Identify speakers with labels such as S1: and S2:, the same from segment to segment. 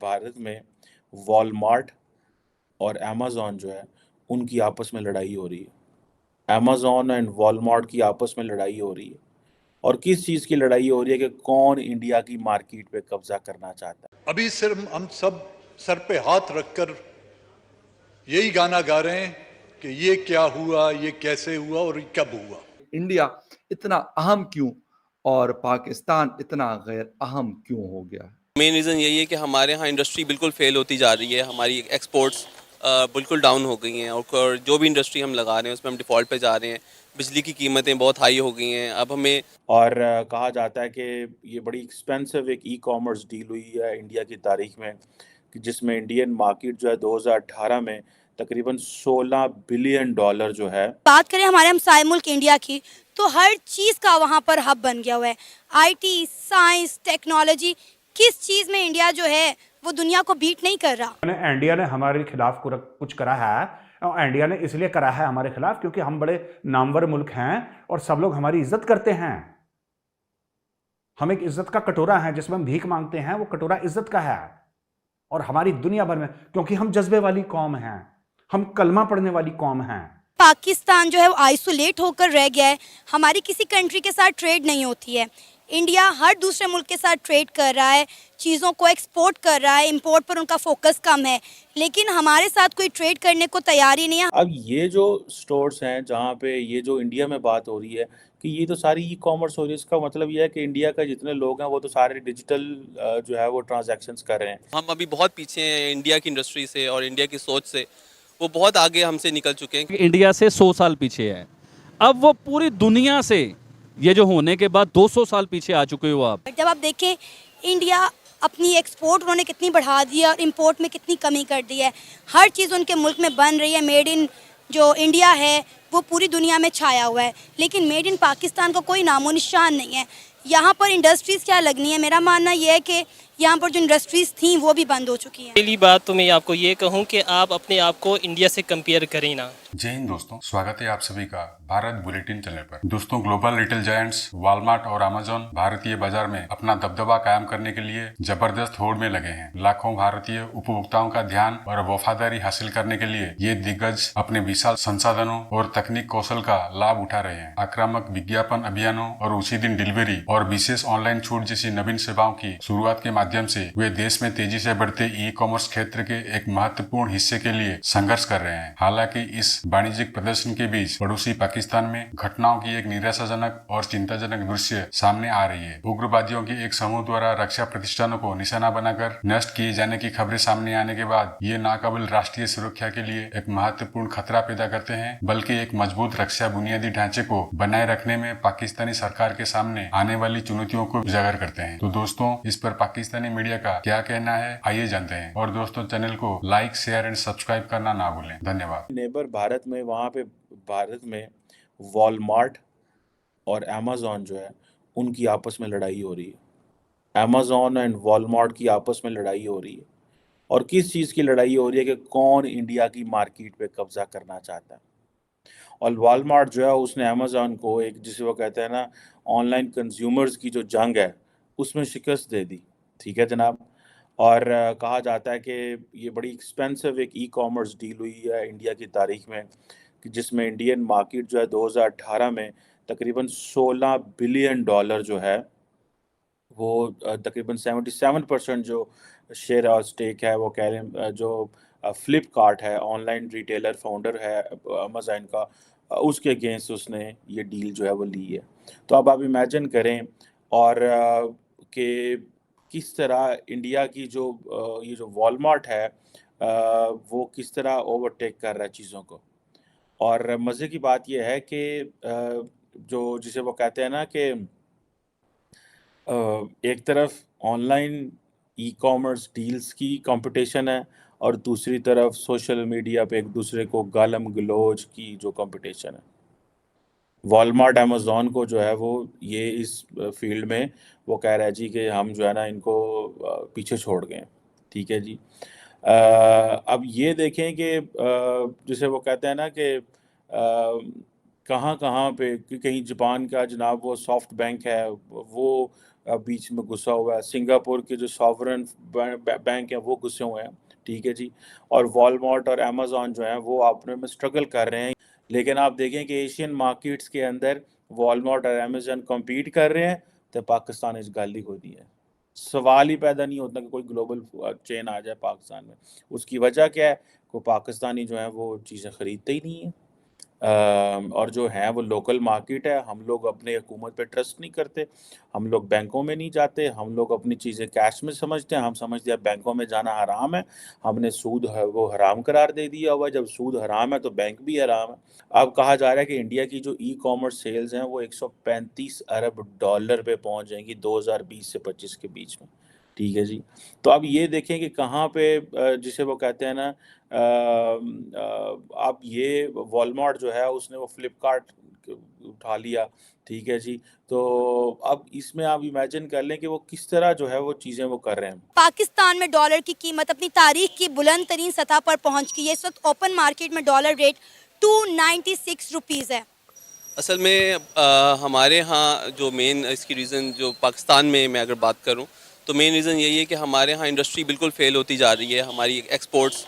S1: भारत में वॉलमार्ट और अमेज़न जो है, उनकी आपस में लड़ाई हो रही है। अमेज़न एंड वॉलमार्ट की आपस में लड़ाई हो रही है और किस चीज़ की लड़ाई हो रही है कि कौन इंडिया की मार्केट पे कब्ज़ा करना चाहता है।
S2: अभी सिर्फ हम सब सर पे हाथ रखकर यही गाना गा रहे हैं कि ये क्या हुआ, ये कैसे हुआ और ये कब हुआ।
S3: इंडिया इतना अहम क्यों और पाकिस्तान इतना गैर अहम क्यों हो गया?
S4: मेन रीज़न यही है कि हमारे यहाँ इंडस्ट्री बिल्कुल फेल होती जा रही है। हमारी एक्सपोर्ट्स बिल्कुल डाउन हो गई हैं और जो भी इंडस्ट्री हम लगा रहे हैं उसमें हम डिफ़ॉल्ट पे जा रहे हैं। बिजली की कीमतें बहुत हाई हो गई हैं। अब हमें
S1: और कहा जाता है कि ये बड़ी एक्सपेंसिव एक ई-कॉमर्स डील हुई है इंडिया की तारीख में कि जिसमें इंडियन मार्केट जो है 2018 में तकरीबन $16 बिलियन जो है।
S5: बात करें हमारे हमसाए मुल्क इंडिया की, तो हर चीज़ का वहाँ पर हब बन गया हुआ है। आईटी, साइंस, टेक्नोलॉजी, किस चीज़ में इंडिया जो है वो दुनिया को बीट नहीं कर रहा।
S6: इंडिया ने हमारे खिलाफ कुछ करा है और इंडिया ने इसलिए करा है हमारे खिलाफ क्योंकि हम बड़े नामवर मुल्क हैं और सब लोग हमारी इज्जत करते हैं। हम एक इज्जत का कटोरा है जिसमें हम भीख मांगते हैं, वो कटोरा इज्जत का है। और हमारी दुनिया भर में, क्योंकि हम जज्बे वाली कौम हैं, हम कलमा पढ़ने वाली कौम हैं।
S5: पाकिस्तान जो है वो आइसोलेट होकर रह गया है। हमारी किसी कंट्री के साथ ट्रेड नहीं होती है। इंडिया हर दूसरे मुल्क के साथ ट्रेड कर रहा है, चीज़ों को एक्सपोर्ट कर रहा है, इंपोर्ट पर उनका फोकस कम है, लेकिन हमारे साथ कोई ट्रेड करने को तैयार ही नहीं है।
S1: अब ये जो स्टोर्स हैं जहाँ पे ये जो इंडिया में बात हो रही है कि ये तो सारी ई-कॉमर्स हो रही है, इसका मतलब ये है कि इंडिया का जितने लोग हैं वो तो सारे डिजिटल जो है वो ट्रांजैक्शंस कर रहे हैं।
S4: हम अभी बहुत पीछे हैं इंडिया की इंडस्ट्री से और इंडिया की सोच से। वो बहुत आगे हमसे निकल चुके हैं।
S7: इंडिया से 100 साल पीछे है। अब वो पूरी दुनिया से ये जो होने के बाद 200 साल पीछे आ चुके हो आप।
S5: जब आप देखें इंडिया अपनी एक्सपोर्ट उन्होंने कितनी बढ़ा दी है और इंपोर्ट में कितनी कमी कर दी है। हर चीज़ उनके मुल्क में बन रही है। मेड इन जो इंडिया है वो पूरी दुनिया में छाया हुआ है, लेकिन मेड इन पाकिस्तान का कोई नामो निशान नहीं है। यहाँ पर इंडस्ट्रीज़ क्या लगनी है, मेरा मानना यह है कि यहाँ पर जो इंडस्ट्रीज़ थी वो भी बंद हो चुकी हैं।
S8: पहली बात तो मैं आपको ये कहूँ कि आप अपने आप को इंडिया से कंपेयर करें ना।
S9: जय हिंद दोस्तों, स्वागत है आप सभी का भारत बुलेटिन चैनल पर। दोस्तों, ग्लोबल रिटेल जायंट्स वॉलमार्ट और अमेज़न भारतीय बाजार में अपना दबदबा कायम करने के लिए जबरदस्त होड़ में लगे हैं। लाखों भारतीय उपभोक्ताओं का ध्यान और वफादारी हासिल करने के लिए ये दिग्गज अपने विशाल संसाधनों और तकनीक कौशल का लाभ उठा रहे हैं। आक्रामक विज्ञापन अभियानों और उसी दिन डिलीवरी और विशेष ऑनलाइन छूट जैसी नवीन सेवाओं की शुरुआत के माध्यम से वे देश में तेजी से बढ़ते ई कॉमर्स क्षेत्र के एक महत्वपूर्ण हिस्से के लिए संघर्ष कर रहे हैं। हालांकि इस वाणिज्यिक प्रदर्शन के बीच पड़ोसी पाकिस्तान में घटनाओं की एक निराशाजनक और चिंताजनक दृश्य सामने आ रही है। उग्रवादियों के एक समूह द्वारा रक्षा प्रतिष्ठानों को निशाना बनाकर नष्ट किए जाने की खबरें सामने आने के बाद ये न केवल राष्ट्रीय सुरक्षा के लिए एक महत्वपूर्ण खतरा पैदा करते हैं, बल्कि एक मजबूत रक्षा बुनियादी ढांचे को बनाए रखने में पाकिस्तानी सरकार के सामने आने वाली चुनौतियों को उजागर करते हैं। तो दोस्तों, इस पर पाकिस्तानी मीडिया का क्या कहना है, आइए जानते हैं। और दोस्तों, चैनल को लाइक, शेयर एंड सब्सक्राइब करना ना भूलें। धन्यवाद।
S1: नेबर भारत में वहाँ पे भारत में वॉलमार्ट और अमेज़न जो है उनकी आपस में लड़ाई हो रही है। अमेज़न एंड वॉलमार्ट की आपस में लड़ाई हो रही है और किस चीज़ की लड़ाई हो रही है कि कौन इंडिया की मार्केट पे कब्जा करना चाहता है। और वॉलमार्ट जो है उसने अमेज़न को एक, जिसे वो कहते हैं ना, ऑनलाइन कंज्यूमर्स की जो जंग है उसमें शिकस्त दे दी। ठीक है जनाब। और कहा जाता है कि ये बड़ी एक्सपेंसिव एक ई-कॉमर्स डील हुई है इंडिया की तारीख में कि जिसमें इंडियन मार्केट जो है 2018 में तकरीबन $16 बिलियन जो है वो तकरीबन 77% जो शेयर और स्टेक है वो कह रहे हैं जो फ्लिपकार्ट है, ऑनलाइन रिटेलर फाउंडर है अमेज़न का, उसके अगेंस्ट उसने ये डील जो है वो ली है। तो अब आप इमेजिन करें और कि किस तरह इंडिया की जो ये जो वॉलमार्ट है वो किस तरह ओवरटेक कर रहा है चीज़ों को। और मज़े की बात ये है कि जो जिसे वो कहते हैं ना कि एक तरफ ऑनलाइन ई-कॉमर्स डील्स की कंपटीशन है और दूसरी तरफ सोशल मीडिया पे एक दूसरे को गालम गलोच की जो कंपटीशन है। वॉलमार्ट अमेज़न को जो है वो ये इस फील्ड में वो कह रहा है जी कि हम जो है ना इनको पीछे छोड़ गए हैं। ठीक है जी। अब ये देखें कि जिसे वो कहते हैं ना कि कहाँ-कहाँ पे कि कहीं जापान का जनाब वो सॉफ्ट बैंक है, वो बीच में घुसा हुआ है, सिंगापुर के जो सॉवरेन बैंक है वो घुसे हुए हैं, ठीक है जी। और वॉलमार्ट और अमेजोन जो है वो अपने में स्ट्रगल कर रहे हैं, लेकिन आप देखें कि एशियन मार्केट्स के अंदर वॉलमार्ट और अमेजोन कम्पीट कर रहे हैं, तो पाकिस्तान इस गाली को दी है। सवाल ही पैदा नहीं होता कि कोई ग्लोबल चेन आ जाए पाकिस्तान में। उसकी वजह क्या है? को पाकिस्तानी जो है वो चीज़ें ख़रीदते ही नहीं हैं। और जो है वो लोकल मार्केट है, हम लोग अपने हुकूमत पे ट्रस्ट नहीं करते, हम लोग बैंकों में नहीं जाते, हम लोग अपनी चीज़ें कैश में समझते हैं, हम समझते हैं बैंकों में जाना हराम है, हमने सूद है वो हराम करार दे दिया हुआ है, जब सूद हराम है तो बैंक भी हराम है। अब कहा जा रहा है कि इंडिया की जो ई-कॉमर्स सेल्स हैं वो 135 अरब डॉलर पे पहुंच जाएंगी 2020 से 25 के बीच में, ठीक है जी। तो अब ये देखें कि कहाँ पे जिसे वो कहते हैं ना, अब ये वॉलमार्ट जो है उसने वो फ्लिपकार्ट उठा लिया, ठीक है जी। तो अब इसमें आप इमेजिन कर लें कि वो किस तरह जो है वो चीज़ें वो कर रहे हैं।
S5: पाकिस्तान में डॉलर की कीमत अपनी तारीख की बुलंद तरीन सतह पर पहुंच गई है। इस वक्त ओपन मार्केट में डॉलर रेट 296 रुपीज़ है।
S4: असल में हमारे यहाँ जो मेन इसकी रीज़न जो पाकिस्तान में मैं अगर बात करूँ तो मेन रीज़न यही है कि हमारे यहाँ इंडस्ट्री बिल्कुल फ़ेल होती जा रही है, हमारी एक्सपोर्ट्स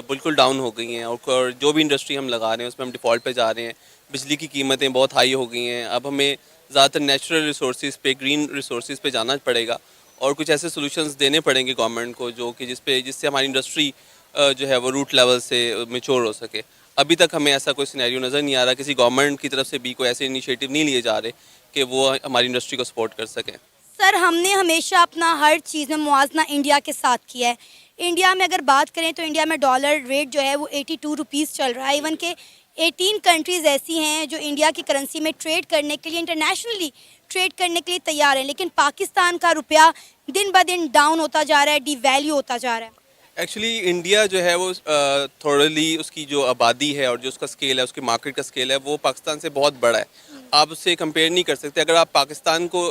S4: बिल्कुल डाउन हो गई हैं और जो भी इंडस्ट्री हम लगा रहे हैं उसमें हम डिफ़ॉल्ट पे जा रहे हैं। बिजली की कीमतें बहुत हाई हो गई हैं, अब हमें ज़्यादातर नेचुरल रिसोर्सेज पे, ग्रीन रिसोर्सेज पे जाना पड़ेगा और कुछ ऐसे सॉल्यूशंस देने पड़ेंगे गवर्नमेंट को जो कि जिससे हमारी इंडस्ट्री जो है वो रूट लेवल से मैच्योर हो सके। अभी तक हमें ऐसा कोई सिनेरियो नज़र नहीं आ रहा, किसी गवर्नमेंट की तरफ से भी कोई ऐसे इनिशिएटिव नहीं लिए जा रहे कि वो हमारी इंडस्ट्री को सपोर्ट कर सकें।
S5: सर, हमने हमेशा अपना हर चीज़ में मुआवजा इंडिया के साथ किया है। इंडिया में अगर बात करें तो इंडिया में डॉलर रेट जो है वो 82 रुपीज़ चल रहा है। इवन के 18 कंट्रीज़ ऐसी हैं जो इंडिया की करेंसी में ट्रेड करने के लिए, इंटरनेशनली ट्रेड करने के लिए तैयार हैं, लेकिन पाकिस्तान का रुपया दिन ब दिन डाउन होता जा रहा है, डिवैल्यू होता जा रहा है।
S4: एक्चुअली इंडिया जो है वो थोड़ली उसकी जो आबादी है और जो उसका स्केल है, उसकी मार्केट का स्केल है वो पाकिस्तान से बहुत बड़ा है, आप उससे कंपेयर नहीं कर सकते। अगर आप पाकिस्तान को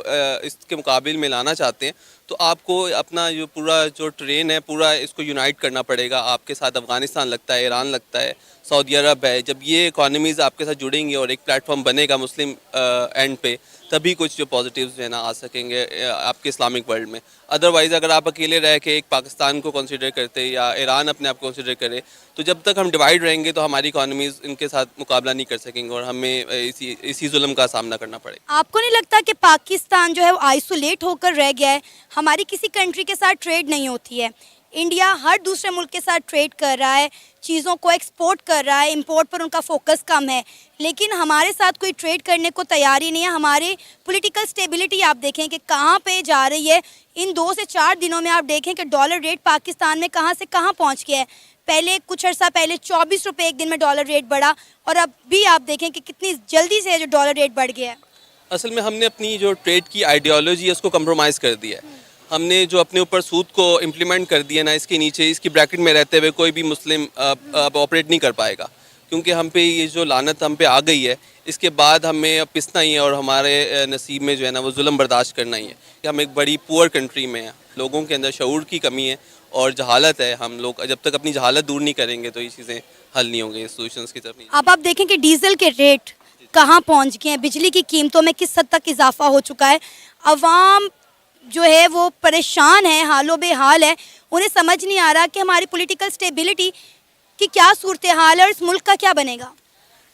S4: इसके मुकाबले में लाना चाहते हैं तो आपको अपना जो पूरा जो ट्रेन है पूरा इसको यूनाइट करना पड़ेगा। आपके साथ अफ़गानिस्तान लगता है, ईरान लगता है, सऊदी अरब है। जब ये इकॉनमीज़ आपके साथ जुड़ेंगी और एक प्लेटफॉर्म बनेगा मुस्लिम एंड पे, तभी कुछ जो पॉजिटिव्स जो है ना आ सकेंगे आपके इस्लामिक वर्ल्ड में। अदरवाइज़ अगर आप अकेले रह के एक पाकिस्तान को कंसिडर करते या ईरान अपने आप को कंसिडर करे तो जब तक हम डिवाइड रहेंगे तो हमारी इकॉनमीज़ इनके साथ मुकाबला नहीं कर सकेंगे और हमें इसी जुल्म का सामना करना पड़ेगा।
S5: आपको नहीं लगता कि पाकिस्तान जो है वो आइसोलेट होकर रह गया है? हमारी किसी कंट्री के साथ ट्रेड नहीं होती है। इंडिया हर दूसरे मुल्क के साथ ट्रेड कर रहा है, चीज़ों को एक्सपोर्ट कर रहा है, इंपोर्ट पर उनका फोकस कम है, लेकिन हमारे साथ कोई ट्रेड करने को तैयार ही नहीं है। हमारे पॉलिटिकल स्टेबिलिटी आप देखें कि कहाँ पे जा रही है। इन 2 से 4 दिनों में आप देखें कि डॉलर रेट पाकिस्तान में कहाँ से कहाँ पहुँच गया है। पहले कुछ अर्सा पहले 24 रुपये एक दिन में डॉलर रेट बढ़ा और अब भी आप देखें कि कितनी जल्दी से जो डॉलर रेट बढ़ गया है।
S4: असल में हमने अपनी जो ट्रेड की आइडियोलॉजी है उसको कंप्रोमाइज़ कर दिया है। हमने जो अपने ऊपर सूद को इम्प्लीमेंट कर दिया ना, इसके नीचे इसकी ब्रैकेट में रहते हुए कोई भी मुस्लिम अब ऑपरेट नहीं कर पाएगा, क्योंकि हम पे ये जो लानत हम पे आ गई है इसके बाद हमें अब पिसना ही है और हमारे नसीब में जो है ना वो जुल्म बर्दाश्त करना ही है। कि हम एक बड़ी पुअर कंट्री में हैं, लोगों के अंदर शऊर की कमी है और जहालत है। हम लोग जब तक अपनी जहालत दूर नहीं करेंगे तो ये चीज़ें हल नहीं होंगी, सोल्यूशंस की तरफ नहीं।
S5: अब आप देखें कि डीजल के रेट कहाँ पहुँच गए हैं, बिजली की कीमतों में किस हद तक इजाफा हो चुका है। अवाम जो है वो परेशान है, हालो बेहाल है। उन्हें समझ नहीं आ रहा कि हमारी पॉलिटिकल स्टेबिलिटी की क्या सूरत हाल है और इस मुल्क का क्या बनेगा।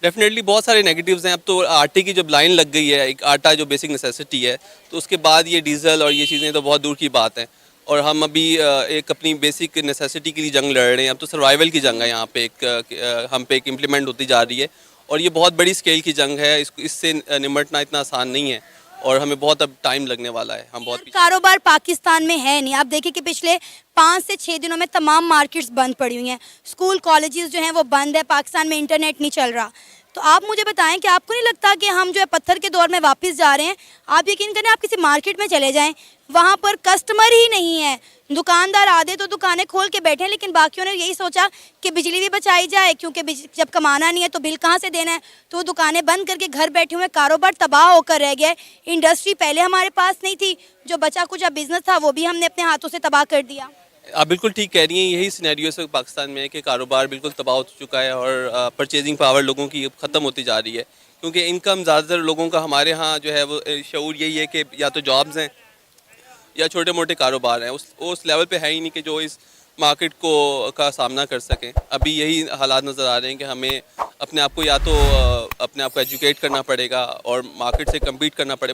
S4: डेफिनेटली बहुत सारे नेगेटिव्स हैं। अब तो आटे की जब लाइन लग गई है, एक आटा जो बेसिक नेसेसिटी है, तो उसके बाद ये डीजल और ये चीज़ें तो बहुत दूर की बात है। और हम अभी एक अपनी बेसिक नेसेसिटी के लिए जंग लड़ रहे हैं। अब तो सर्वाइवल की जंग है यहाँ पे, हम पे एक इम्प्लीमेंट होती जा रही है और ये बहुत बड़ी स्केल की जंग है। इससे निमटना इतना आसान नहीं है और हमें बहुत अब टाइम लगने वाला है। हम बहुत
S5: कारोबार पाकिस्तान में है नहीं। आप देखिए कि पिछले 5 से 6 दिनों में तमाम मार्केट्स बंद पड़ी हुई हैं, स्कूल कॉलेजेस जो हैं वो बंद है, पाकिस्तान में इंटरनेट नहीं चल रहा। तो आप मुझे बताएं कि आपको नहीं लगता कि हम जो है पत्थर के दौर में वापस जा रहे हैं? आप यकीन करें, आप किसी मार्केट में चले जाएं, वहाँ पर कस्टमर ही नहीं है। दुकानदार आधे तो दुकानें खोल के बैठे हैं, लेकिन बाकियों ने यही सोचा कि बिजली भी बचाई जाए, क्योंकि जब कमाना नहीं है तो बिल कहाँ से देना है। तो दुकानें बंद करके घर बैठे हुए, कारोबार तबाह होकर रह गया है। इंडस्ट्री पहले हमारे पास नहीं थी, जो बचा कुचा बिजनेस था वो भी हमने अपने हाथों से तबाह कर दिया।
S4: आप बिल्कुल ठीक कह रही हैं। यही सिनेरियो इस वक्त पाकिस्तान में है कि कारोबार बिल्कुल तबाह हो चुका है और परचेजिंग पावर लोगों की ख़त्म होती जा रही है, क्योंकि इनकम ज़्यादातर लोगों का हमारे यहाँ जो है वो शऊर यही है कि या तो जॉब्स हैं या छोटे मोटे कारोबार हैं उस लेवल पे है ही नहीं कि जो इस मार्केट को का सामना कर सकें। अभी यही हालात नज़र आ रहे हैं कि हमें अपने आप को या तो अपने आप को एजुकेट करना पड़ेगा और मार्केट से कम्पीट करना पड़ेगा।